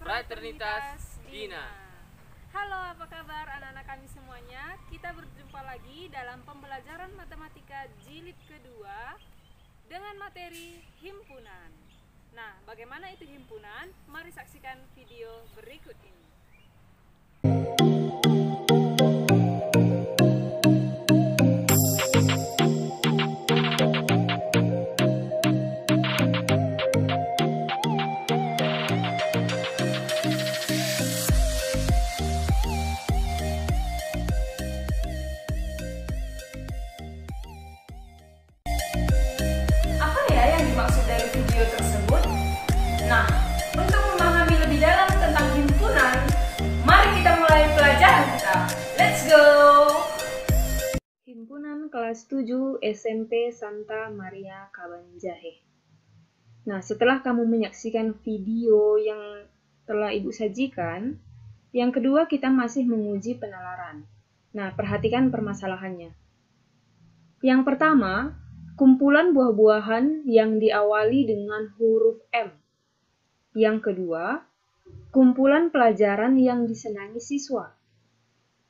Fraternitas Dina. Halo, apa kabar anak-anak kami semuanya? Kita berjumpa lagi dalam pembelajaran matematika jilid kedua dengan materi himpunan. Nah, bagaimana itu himpunan? Mari saksikan video berikut ini. Maksud dari video tersebut. Nah, untuk memahami lebih dalam tentang himpunan, mari kita mulai pelajaran kita. Let's go! Himpunan kelas 7 SMP Santa Maria Kabanjahe. Nah, setelah kamu menyaksikan video yang telah Ibu sajikan, yang kedua kita masih menguji penalaran. Nah, perhatikan permasalahannya. Yang pertama, kumpulan buah-buahan yang diawali dengan huruf M. Yang kedua, kumpulan pelajaran yang disenangi siswa.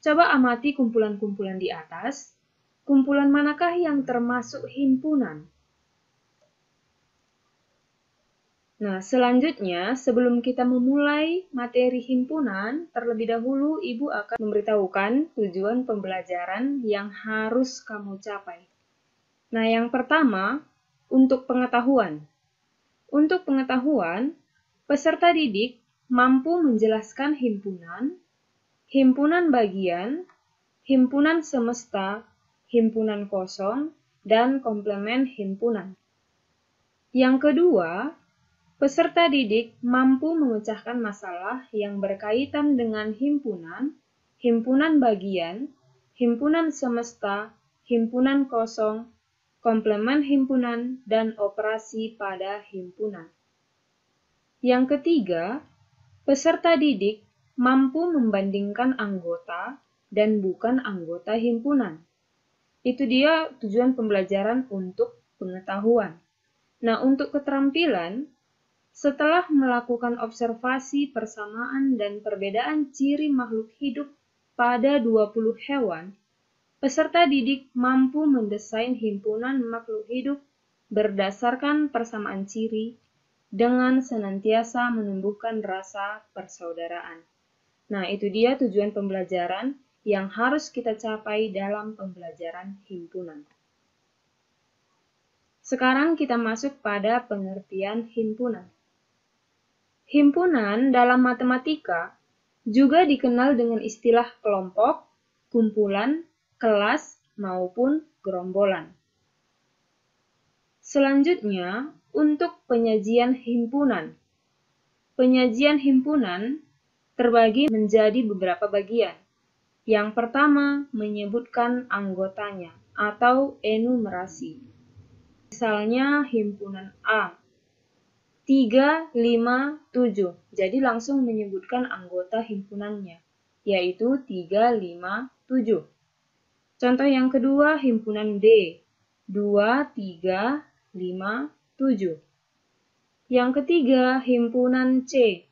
Coba amati kumpulan-kumpulan di atas. Kumpulan manakah yang termasuk himpunan? Nah, selanjutnya sebelum kita memulai materi himpunan, terlebih dahulu Ibu akan memberitahukan tujuan pembelajaran yang harus kamu capai. Nah, yang pertama, untuk pengetahuan. Untuk pengetahuan, peserta didik mampu menjelaskan himpunan, himpunan bagian, himpunan semesta, himpunan kosong, dan komplement himpunan. Yang kedua, peserta didik mampu memecahkan masalah yang berkaitan dengan himpunan, himpunan bagian, himpunan semesta, himpunan kosong, komplement himpunan, dan operasi pada himpunan. Yang ketiga, peserta didik mampu membandingkan anggota dan bukan anggota himpunan. Itu dia tujuan pembelajaran untuk pengetahuan. Nah, untuk keterampilan, setelah melakukan observasi persamaan dan perbedaan ciri makhluk hidup pada 20 hewan, peserta didik mampu mendesain himpunan makhluk hidup berdasarkan persamaan ciri dengan senantiasa menumbuhkan rasa persaudaraan. Nah, itu dia tujuan pembelajaran yang harus kita capai dalam pembelajaran himpunan. Sekarang kita masuk pada pengertian himpunan. Himpunan dalam matematika juga dikenal dengan istilah kelompok, kumpulan, kelas, maupun gerombolan. Selanjutnya, untuk penyajian himpunan. Penyajian himpunan terbagi menjadi beberapa bagian. Yang pertama, menyebutkan anggotanya atau enumerasi. Misalnya himpunan A, 3, 5, 7. Jadi langsung menyebutkan anggota himpunannya, yaitu 3, 5, 7. Contoh yang kedua, himpunan B, 2, 3, 5, 7. Yang ketiga, himpunan C,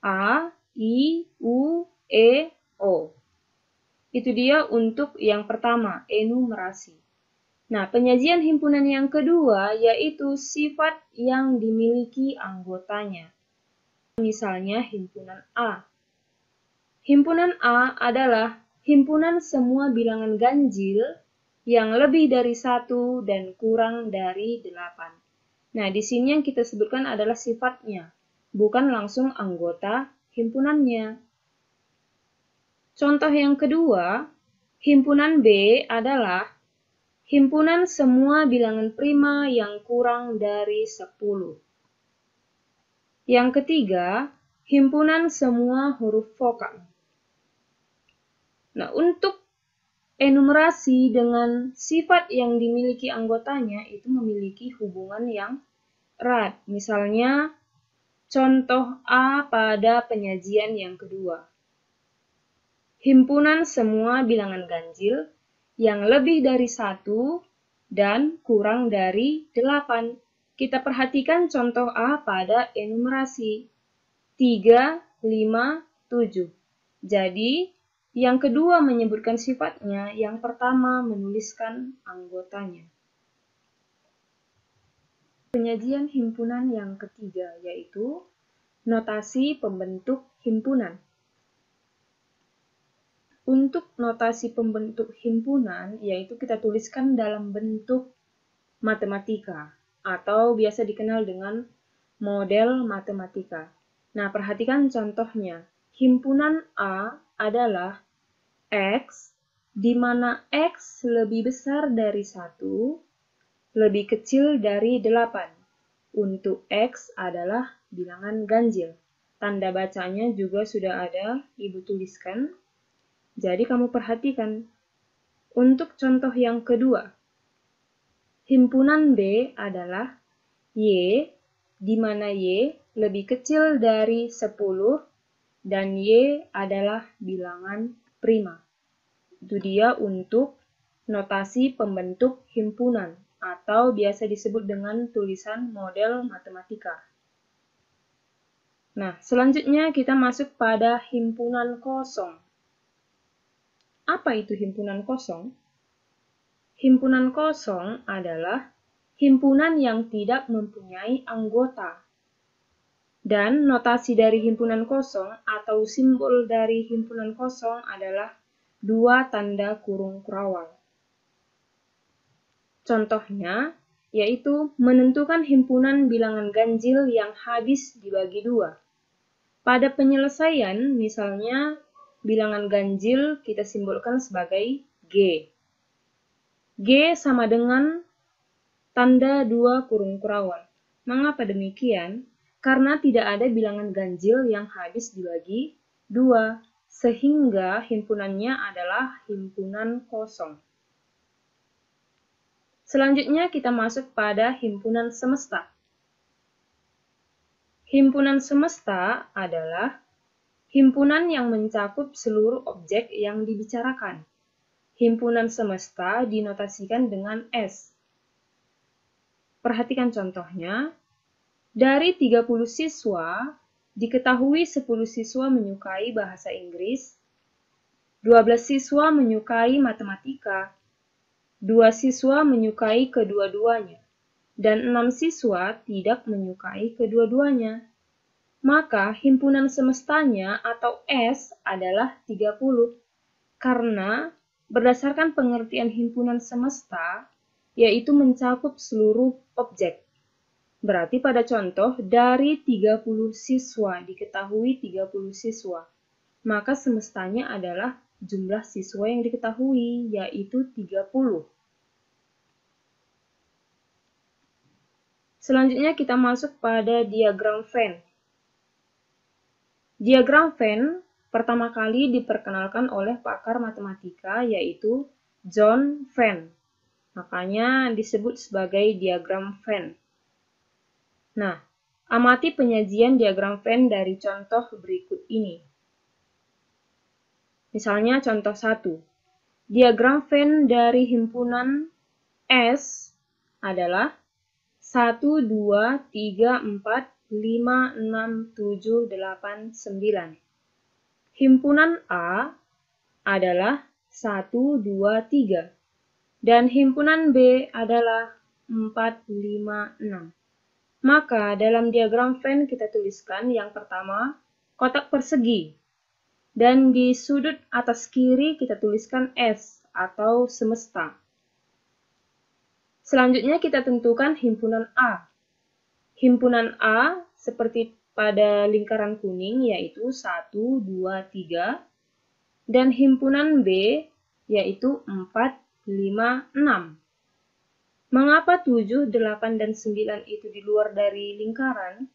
A, I, U, E, O. Itu dia untuk yang pertama, enumerasi. Nah, penyajian himpunan yang kedua yaitu sifat yang dimiliki anggotanya. Misalnya himpunan A. Himpunan A adalah himpunan semua bilangan ganjil yang lebih dari 1 dan kurang dari 8. Nah, di sini yang kita sebutkan adalah sifatnya, bukan langsung anggota himpunannya. Contoh yang kedua, himpunan B adalah himpunan semua bilangan prima yang kurang dari 10. Yang ketiga, himpunan semua huruf vokal. Nah, untuk enumerasi dengan sifat yang dimiliki anggotanya itu memiliki hubungan yang erat. Misalnya, contoh A pada penyajian yang kedua. Himpunan semua bilangan ganjil yang lebih dari 1 dan kurang dari 8. Kita perhatikan contoh A pada enumerasi. 3, 5, 7. Jadi, yang kedua menyebutkan sifatnya, yang pertama menuliskan anggotanya. Penyajian himpunan yang ketiga yaitu notasi pembentuk himpunan. Untuk notasi pembentuk himpunan, yaitu kita tuliskan dalam bentuk matematika, atau biasa dikenal dengan model matematika. Nah, perhatikan contohnya. Himpunan A adalah X, di mana X lebih besar dari 1, lebih kecil dari 8. Untuk X adalah bilangan ganjil. Tanda bacanya juga sudah ada, Ibu tuliskan. Jadi kamu perhatikan. Untuk contoh yang kedua, himpunan B adalah Y, di mana Y lebih kecil dari 10 dan Y adalah bilangan prima. Itu dia untuk notasi pembentuk himpunan atau biasa disebut dengan tulisan model matematika. Nah, selanjutnya kita masuk pada himpunan kosong. Apa itu himpunan kosong? Himpunan kosong adalah himpunan yang tidak mempunyai anggota. Dan notasi dari himpunan kosong atau simbol dari himpunan kosong adalah 2 tanda kurung kurawal. Contohnya, yaitu menentukan himpunan bilangan ganjil yang habis dibagi 2. Pada penyelesaian, misalnya bilangan ganjil kita simbolkan sebagai G. G sama dengan tanda 2 kurung kurawal. Mengapa demikian? Karena tidak ada bilangan ganjil yang habis dibagi 2, sehingga himpunannya adalah himpunan kosong. Selanjutnya kita masuk pada himpunan semesta. Himpunan semesta adalah himpunan yang mencakup seluruh objek yang dibicarakan. Himpunan semesta dinotasikan dengan S. Perhatikan contohnya. Dari 30 siswa, diketahui 10 siswa menyukai bahasa Inggris, 12 siswa menyukai matematika, 2 siswa menyukai kedua-duanya, dan 6 siswa tidak menyukai kedua-duanya. Maka himpunan semestanya atau S adalah 30, karena berdasarkan pengertian himpunan semesta, yaitu mencakup seluruh objek. Berarti pada contoh, dari 30 siswa diketahui 30 siswa, maka semestanya adalah jumlah siswa yang diketahui, yaitu 30. Selanjutnya kita masuk pada diagram Venn. Diagram Venn pertama kali diperkenalkan oleh pakar matematika, yaitu John Venn. Makanya disebut sebagai diagram Venn. Nah, amati penyajian diagram Venn dari contoh berikut ini. Misalnya contoh 1. Diagram Venn dari himpunan S adalah 1, 2, 3, 4, 5, 6, 7, 8, 9. Himpunan A adalah 1, 2, 3. Dan himpunan B adalah 4, 5, 6. Maka dalam diagram Venn kita tuliskan yang pertama kotak persegi. Dan di sudut atas kiri kita tuliskan S atau semesta. Selanjutnya kita tentukan himpunan A. Himpunan A seperti pada lingkaran kuning yaitu 1, 2, 3. Dan himpunan B yaitu 4, 5, 6. Mengapa 7, 8, dan 9 itu di luar dari lingkaran?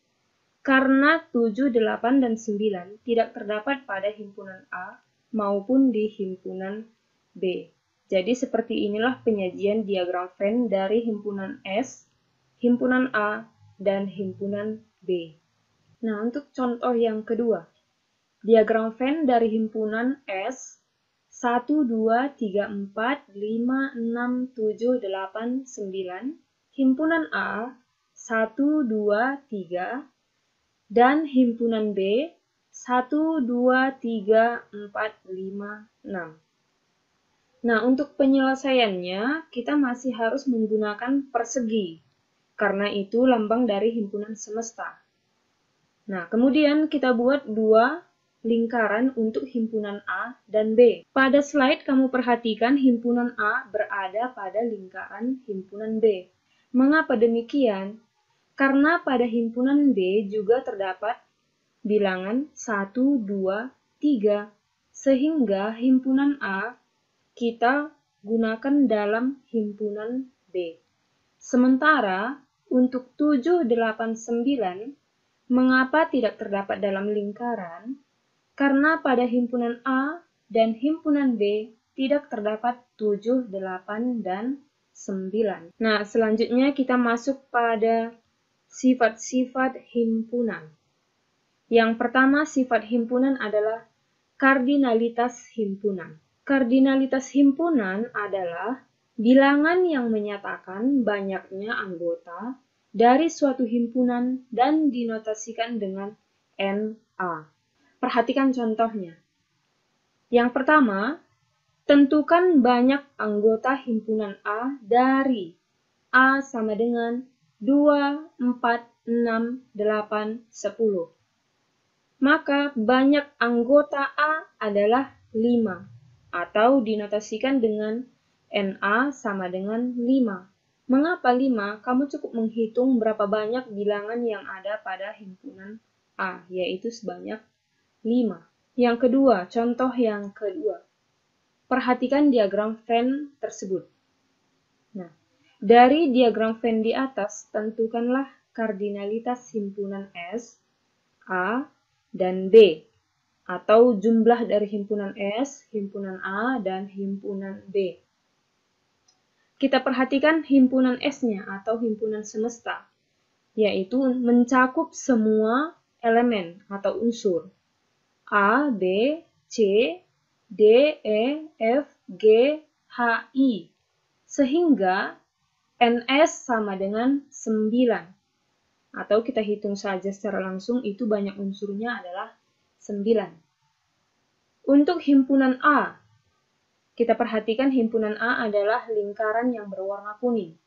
Karena 7, 8, dan 9 tidak terdapat pada himpunan A maupun di himpunan B. Jadi seperti inilah penyajian diagram Venn dari himpunan S, himpunan A, dan himpunan B. Nah, untuk contoh yang kedua, diagram Venn dari himpunan S 1, 2, 3, 4, 5, 6, 7, 8, 9, himpunan A 1, 2, 3, dan himpunan B 1, 2, 3, 4, 5, 6. Nah, untuk penyelesaiannya, kita masih harus menggunakan persegi, karena itu lambang dari himpunan semesta. Nah, kemudian kita buat dua lingkaran untuk himpunan A dan B. Pada slide kamu perhatikan himpunan A berada pada lingkaran himpunan B. Mengapa demikian? Karena pada himpunan B juga terdapat bilangan 1, 2, 3, sehingga himpunan A kita gunakan dalam himpunan B. Sementara untuk 7, 8, 9, mengapa tidak terdapat dalam lingkaran? Karena pada himpunan A dan himpunan B tidak terdapat 7, 8, dan 9. Nah, selanjutnya kita masuk pada sifat-sifat himpunan. Yang pertama sifat himpunan adalah kardinalitas himpunan. Kardinalitas himpunan adalah bilangan yang menyatakan banyaknya anggota dari suatu himpunan dan dinotasikan dengan NA. Perhatikan contohnya. Yang pertama, tentukan banyak anggota himpunan A dari A sama dengan 2, 4, 6, 8, 10. Maka banyak anggota A adalah 5. Atau dinotasikan dengan NA sama dengan 5. Mengapa 5? Kamu cukup menghitung berapa banyak bilangan yang ada pada himpunan A, yaitu sebanyak 5. Yang kedua, contoh yang kedua. Perhatikan diagram Venn tersebut. Nah, dari diagram Venn di atas, tentukanlah kardinalitas himpunan S, A, dan B. Atau jumlah dari himpunan S, himpunan A, dan himpunan B. Kita perhatikan himpunan S-nya atau himpunan semesta, yaitu mencakup semua elemen atau unsur A, B, C, D, E, F, G, H, I, sehingga NS sama dengan 9. Atau kita hitung saja secara langsung, itu banyak unsurnya adalah 9. Untuk himpunan A, kita perhatikan himpunan A adalah lingkaran yang berwarna kuning.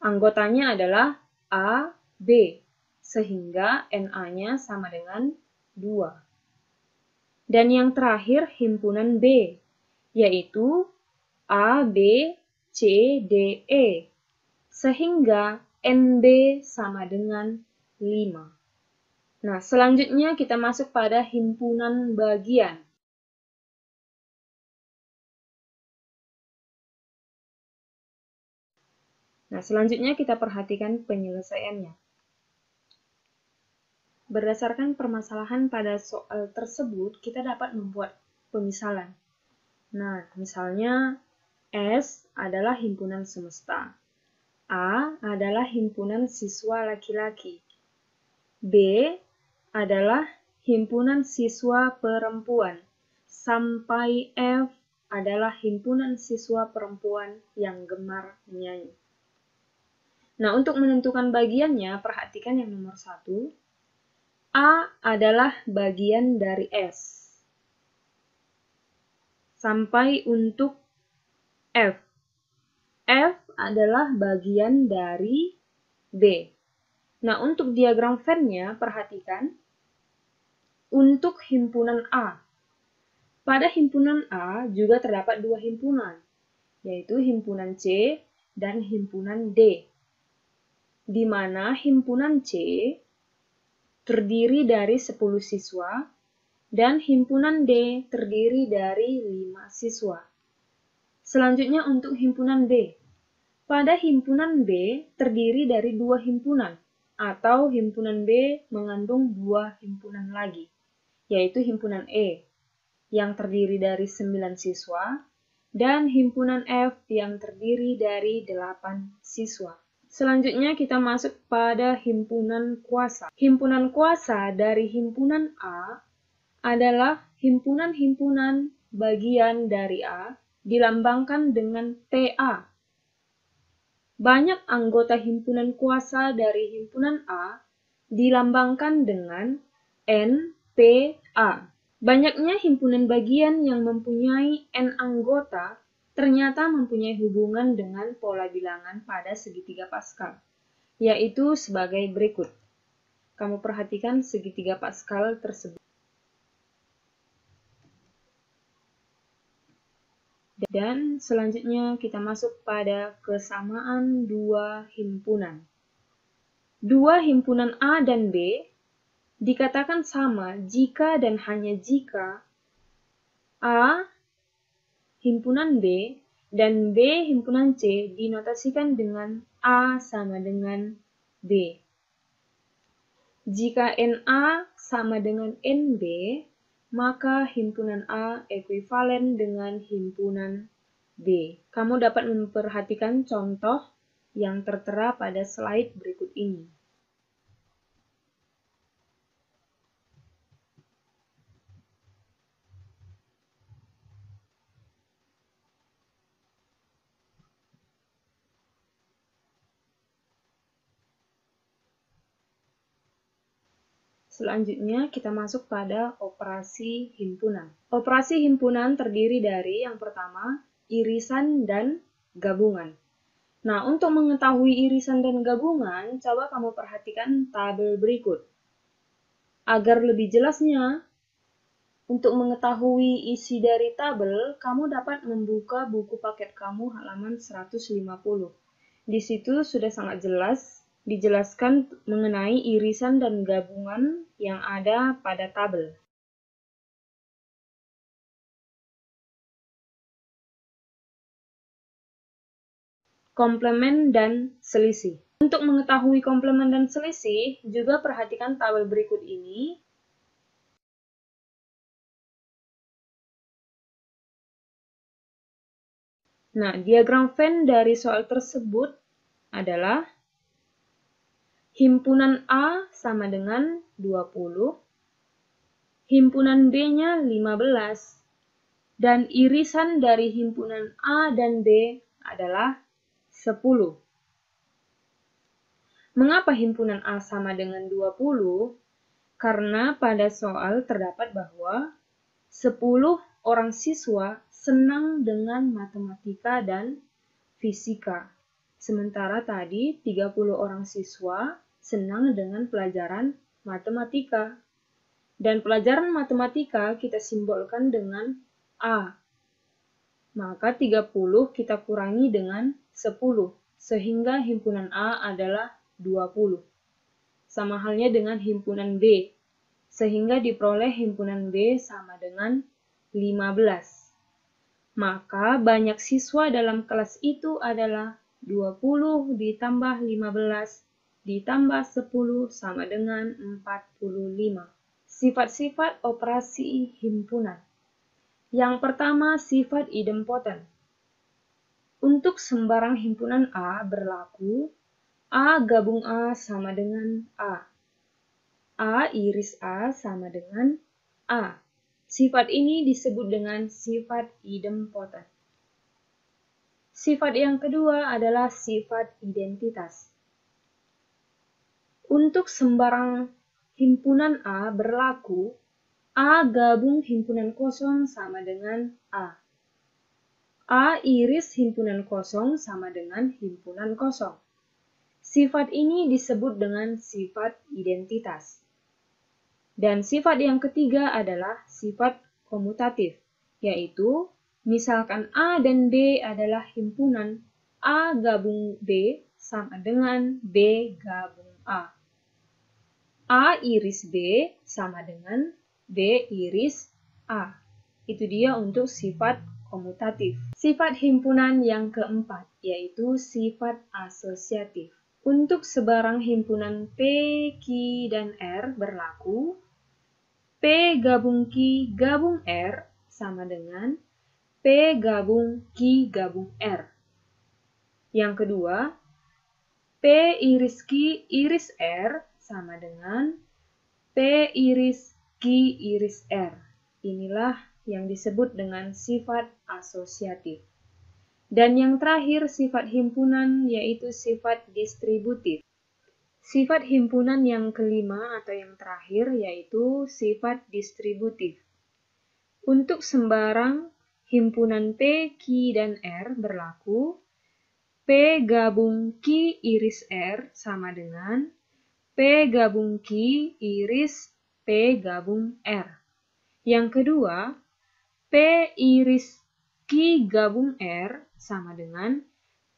Anggotanya adalah A, B, sehingga NA-nya sama dengan 2. Dan yang terakhir himpunan B, yaitu A, B, C, D, E, sehingga NB sama dengan 5. Nah, selanjutnya kita masuk pada himpunan bagian. Nah, selanjutnya kita perhatikan penyelesaiannya. Berdasarkan permasalahan pada soal tersebut, kita dapat membuat pemisalan. Nah, misalnya S adalah himpunan semesta. A adalah himpunan siswa laki-laki. B adalah himpunan siswa perempuan, sampai F adalah himpunan siswa perempuan yang gemar menyanyi. Nah, untuk menentukan bagiannya, perhatikan yang nomor 1. A adalah bagian dari S. Sampai untuk F. F adalah bagian dari B. Nah, untuk diagram Venn-nya, perhatikan. Untuk himpunan A. Pada himpunan A juga terdapat dua himpunan, yaitu himpunan C dan himpunan D. Di mana himpunan C terdiri dari 10 siswa dan himpunan D terdiri dari 5 siswa. Selanjutnya untuk himpunan B. Pada himpunan B terdiri dari dua himpunan, atau himpunan B mengandung dua himpunan lagi, yaitu himpunan E yang terdiri dari 9 siswa dan himpunan F yang terdiri dari 8 siswa. Selanjutnya kita masuk pada himpunan kuasa. Himpunan kuasa dari himpunan A adalah himpunan-himpunan bagian dari A dilambangkan dengan TA. Banyak anggota himpunan kuasa dari himpunan A dilambangkan dengan N, P, PA. Banyaknya himpunan bagian yang mempunyai N anggota ternyata mempunyai hubungan dengan pola bilangan pada segitiga Pascal, yaitu sebagai berikut. Kamu perhatikan segitiga Pascal tersebut. Dan selanjutnya kita masuk pada kesamaan dua himpunan. Dua himpunan A dan B dikatakan sama jika dan hanya jika A himpunan B dan B himpunan C dinotasikan dengan A sama dengan B. Jika NA sama dengan NB, maka himpunan A ekuivalen dengan himpunan B. Kamu dapat memperhatikan contoh yang tertera pada slide berikut ini. Selanjutnya kita masuk pada operasi himpunan. Operasi himpunan terdiri dari yang pertama, irisan dan gabungan. Nah, untuk mengetahui irisan dan gabungan, coba kamu perhatikan tabel berikut. Agar lebih jelasnya, untuk mengetahui isi dari tabel, kamu dapat membuka buku paket kamu halaman 150. Di situ sudah sangat jelas dijelaskan mengenai irisan dan gabungan yang ada pada tabel. Komplement dan selisih. Untuk mengetahui komplement dan selisih, juga perhatikan tabel berikut ini. Nah, diagram Venn dari soal tersebut adalah himpunan A sama dengan 20, himpunan B-nya 15, dan irisan dari himpunan A dan B adalah 10. Mengapa himpunan A sama dengan 20? Karena pada soal terdapat bahwa 10 orang siswa senang dengan matematika dan fisika. Sementara tadi 30 orang siswa senang dengan pelajaran matematika. Dan pelajaran matematika kita simbolkan dengan A. Maka 30 kita kurangi dengan 10, sehingga himpunan A adalah 20. Sama halnya dengan himpunan B, sehingga diperoleh himpunan B sama dengan 15. Maka banyak siswa dalam kelas itu adalah 20 ditambah 15 ditambah 10 sama dengan 45. Sifat-sifat operasi himpunan. Yang pertama, sifat idempoten. Untuk sembarang himpunan A berlaku A gabung A sama dengan A. A iris A sama dengan A. Sifat ini disebut dengan sifat idempoten. Sifat yang kedua adalah sifat identitas. Untuk sembarang himpunan A berlaku A gabung himpunan kosong sama dengan A. A iris himpunan kosong sama dengan himpunan kosong. Sifat ini disebut dengan sifat identitas. Dan sifat yang ketiga adalah sifat komutatif, yaitu misalkan A dan B adalah himpunan, A gabung B sama dengan B gabung A. A iris B sama dengan B iris A. Itu dia untuk sifat komutatif. Sifat himpunan yang keempat, yaitu sifat asosiatif. Untuk sebarang himpunan P, Q, dan R berlaku P gabung Q gabung R sama dengan P gabung Q gabung R. Yang kedua, P iris Q iris R sama dengan P iris Q iris R. Inilah yang disebut dengan sifat asosiatif. Dan yang terakhir sifat himpunan yaitu sifat distributif. Sifat himpunan yang kelima atau yang terakhir yaitu sifat distributif. Untuk sembarang himpunan P, Q, dan R berlaku P gabung Q iris R sama dengan P gabung Q iris P gabung R. Yang kedua, P iris Q gabung R sama dengan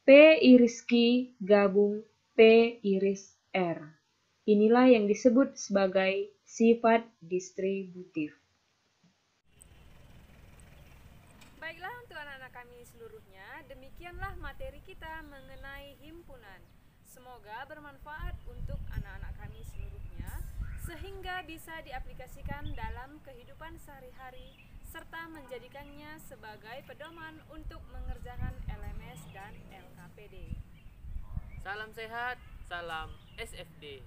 P iris Q gabung P iris R. Inilah yang disebut sebagai sifat distributif. Baiklah untuk anak-anak kami seluruhnya, demikianlah materi kita mengenai himpunan. Semoga bermanfaat untuk anak-anak kami seluruhnya, sehingga bisa diaplikasikan dalam kehidupan sehari-hari, serta menjadikannya sebagai pedoman untuk mengerjakan LMS dan LKPD. Salam sehat, salam SFD.